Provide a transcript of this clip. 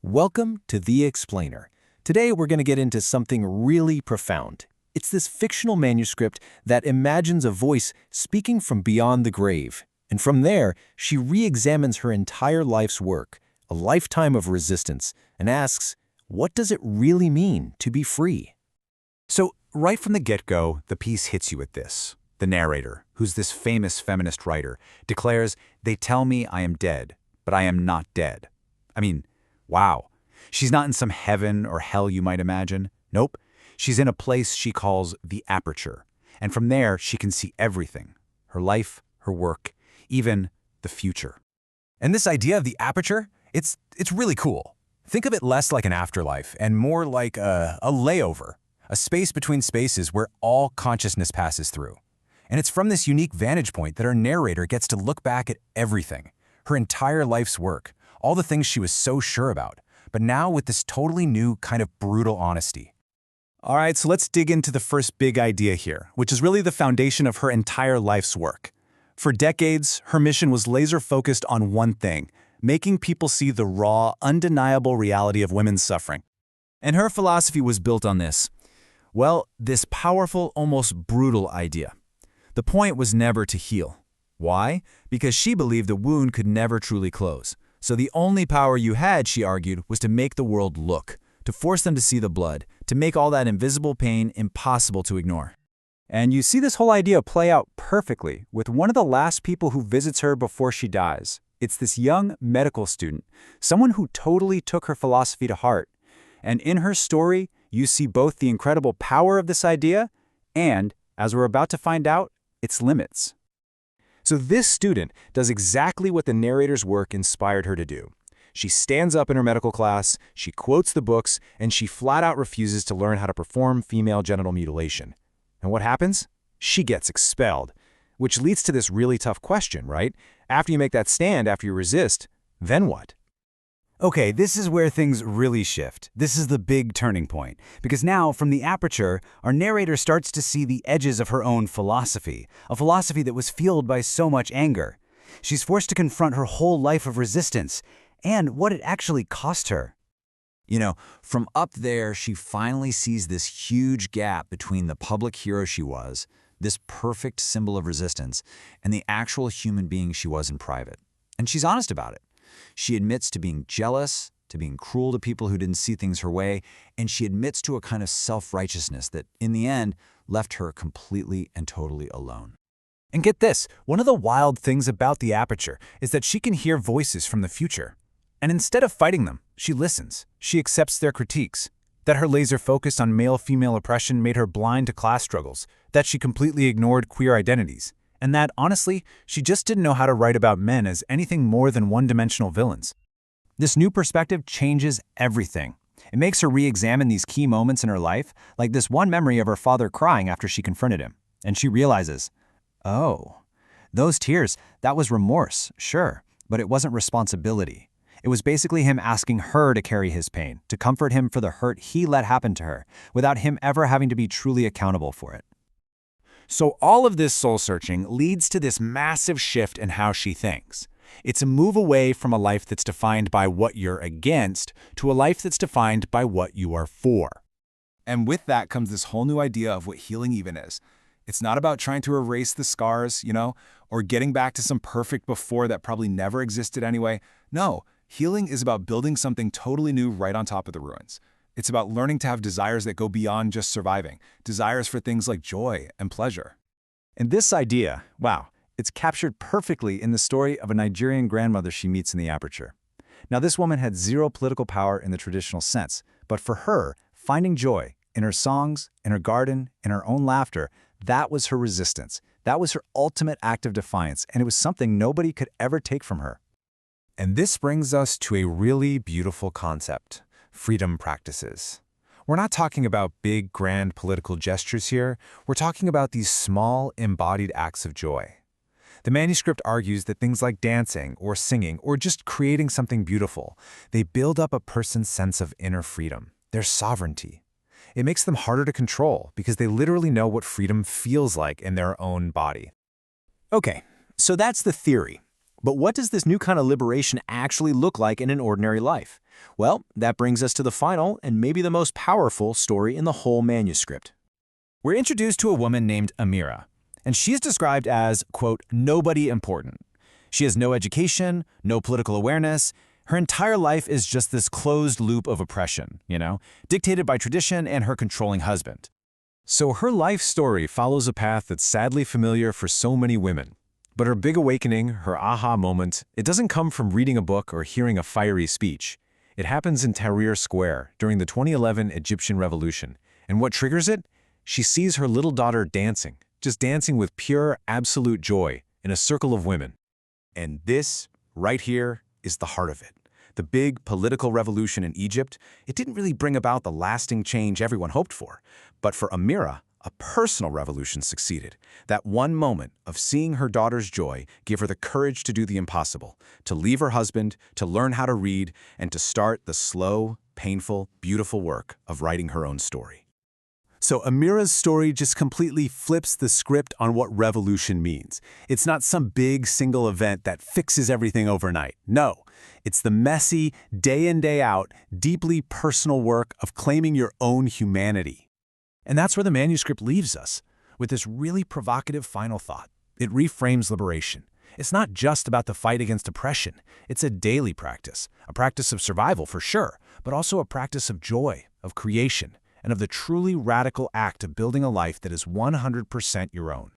Welcome to The Explainer. Today we're going to get into something really profound. It's this fictional manuscript that imagines a voice speaking from beyond the grave. And from there, she re-examines her entire life's work, a lifetime of resistance, and asks, what does it really mean to be free? So, right from the get-go, the piece hits you with this. The narrator, who's this famous feminist writer, declares, "They tell me I am dead, but I am not dead." I mean, wow. She's not in some heaven or hell you might imagine. Nope. She's in a place she calls the Aperture. And from there, she can see everything. Her life, her work, even the future. And this idea of the aperture, it's really cool. Think of it less like an afterlife and more like a layover, a space between spaces where all consciousness passes through. And it's from this unique vantage point that our narrator gets to look back at everything, her entire life's work, all the things she was so sure about, but now with this totally new kind of brutal honesty. All right, so let's dig into the first big idea here, which is really the foundation of her entire life's work. For decades, her mission was laser-focused on one thing, making people see the raw, undeniable reality of women's suffering. And her philosophy was built on this. Well, this powerful, almost brutal idea. The point was never to heal. Why? Because she believed the wound could never truly close. So the only power you had, she argued, was to make the world look, to force them to see the blood, to make all that invisible pain impossible to ignore. And you see this whole idea play out perfectly with one of the last people who visits her before she dies. It's this young medical student, someone who totally took her philosophy to heart. And in her story, you see both the incredible power of this idea and, as we're about to find out, its limits. So this student does exactly what the narrator's work inspired her to do. She stands up in her medical class, she quotes the books, and she flat out refuses to learn how to perform female genital mutilation. And what happens? She gets expelled, which leads to this really tough question, right? After you make that stand, after you resist, then what? Okay, this is where things really shift. This is the big turning point. Because now, from the Aperture, our narrator starts to see the edges of her own philosophy, a philosophy that was fueled by so much anger. She's forced to confront her whole life of resistance and what it actually cost her. You know, from up there, she finally sees this huge gap between the public hero she was, this perfect symbol of resistance, and the actual human being she was in private. And she's honest about it. She admits to being jealous, to being cruel to people who didn't see things her way, and she admits to a kind of self-righteousness that, in the end, left her completely and totally alone. And get this, one of the wild things about the aperture is that she can hear voices from the future. And instead of fighting them, she listens. She accepts their critiques. That her laser focus on male-female oppression made her blind to class struggles. That she completely ignored queer identities. And that, honestly, she just didn't know how to write about men as anything more than one-dimensional villains. This new perspective changes everything. It makes her re-examine these key moments in her life, like this one memory of her father crying after she confronted him. And she realizes, oh, those tears, that was remorse, sure, but it wasn't responsibility. It was basically him asking her to carry his pain, to comfort him for the hurt he let happen to her, without him ever having to be truly accountable for it. So all of this soul-searching leads to this massive shift in how she thinks. It's a move away from a life that's defined by what you're against to a life that's defined by what you are for. And with that comes this whole new idea of what healing even is. It's not about trying to erase the scars, or getting back to some perfect before that probably never existed anyway. No, healing is about building something totally new right on top of the ruins. It's about learning to have desires that go beyond just surviving, desires for things like joy and pleasure. And this idea, wow, it's captured perfectly in the story of a Nigerian grandmother she meets in the Aperture. Now, this woman had zero political power in the traditional sense, but for her, finding joy in her songs, in her garden, in her own laughter, that was her resistance. That was her ultimate act of defiance, and it was something nobody could ever take from her. And this brings us to a really beautiful concept. Freedom practices. We're not talking about big, grand political gestures here. We're talking about these small, embodied acts of joy. The manuscript argues that things like dancing or singing or just creating something beautiful, they build up a person's sense of inner freedom, their sovereignty. It makes them harder to control because they literally know what freedom feels like in their own body. Okay, so that's the theory. But what does this new kind of liberation actually look like in an ordinary life? Well, that brings us to the final and maybe the most powerful story in the whole manuscript. We're introduced to a woman named Amira, and she's described as, quote, nobody important. She has no education, no political awareness. Her entire life is just this closed loop of oppression, dictated by tradition and her controlling husband. So her life story follows a path that's sadly familiar for so many women. But her big awakening, her aha moment, it doesn't come from reading a book or hearing a fiery speech. It happens in Tahrir Square during the 2011 Egyptian Revolution. And what triggers it? She sees her little daughter dancing, just dancing with pure, absolute joy in a circle of women. And this, right here, is the heart of it. The big political revolution in Egypt, it didn't really bring about the lasting change everyone hoped for. But for Amira, a personal revolution succeeded. That one moment of seeing her daughter's joy gave her the courage to do the impossible, to leave her husband, to learn how to read, and to start the slow, painful, beautiful work of writing her own story. So Amira's story just completely flips the script on what revolution means. It's not some big single event that fixes everything overnight. No, it's the messy, day in, day out, deeply personal work of claiming your own humanity. And that's where the manuscript leaves us, with this really provocative final thought. It reframes liberation. It's not just about the fight against oppression. It's a daily practice, a practice of survival for sure, but also a practice of joy, of creation, and of the truly radical act of building a life that is 100% your own.